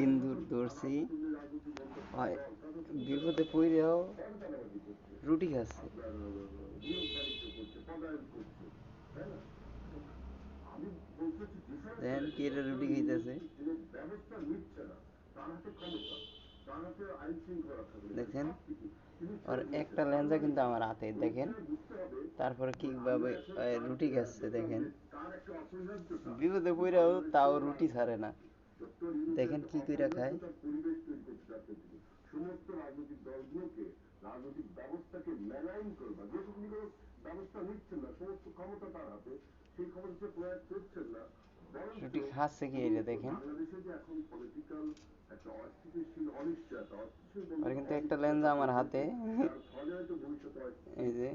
ইন্দুর ধরছি, বিপদে পড়েও রুটি খাচ্ছে। দেখেন কি এটা রুটি খাইতেছে, দেখেন। আর একটা লেঞ্জা কিন্তু আমার হাতে, দেখেন। তারপরে কিভাবে রুটি খাচ্ছে, দেখেন। বিপদে পড়েও তাও রুটি ছাড়ে না, দেখেন কি কইরা খায়। রুটি খাচ্ছে কি এটা দেখেন। আর কিন্তু একটা লেঞ্জা আমার হাতে, এই যে।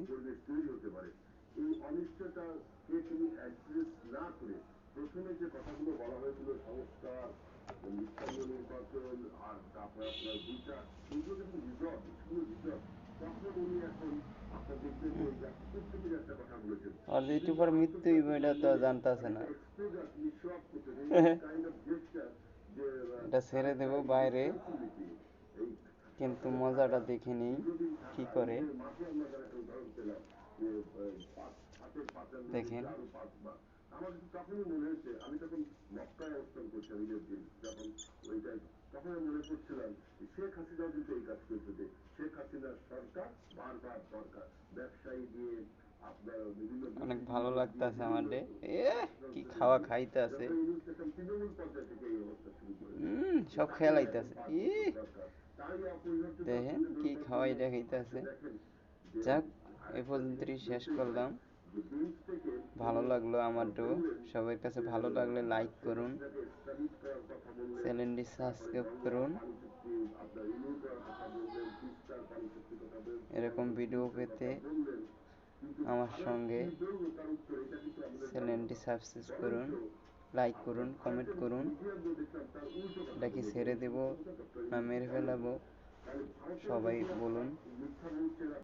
আর যে একটু পর মৃত্যু হইব এটা তো জানতাছে না। এটা ছেড়ে দেব বাইরে, কিন্তু মজাটা দেখে নেই কি করে, দেখেন। অনেক ভালো লাগতেছে আমাদের। কি খাওয়া খাইতে আছে, সব খেলাইতেছে। দেখেন কি খাওয়াই দেখাইতেছে। যাক, এ পর্যন্তই শেষ করলাম। ভালো লাগলো আমারও। সবার কাছে ভালো লাগলে লাইক করুন, চ্যানেলটি সাবস্ক্রাইব করুন। এরকম ভিডিও পেতে আমার সঙ্গে চ্যানেলটি সাবস্ক্রাইব করুন, লাইক করুন, কমেন্ট করুন। এটা কি ছেড়ে দেব না মেরে ফেলাবো, সবাই বলুন।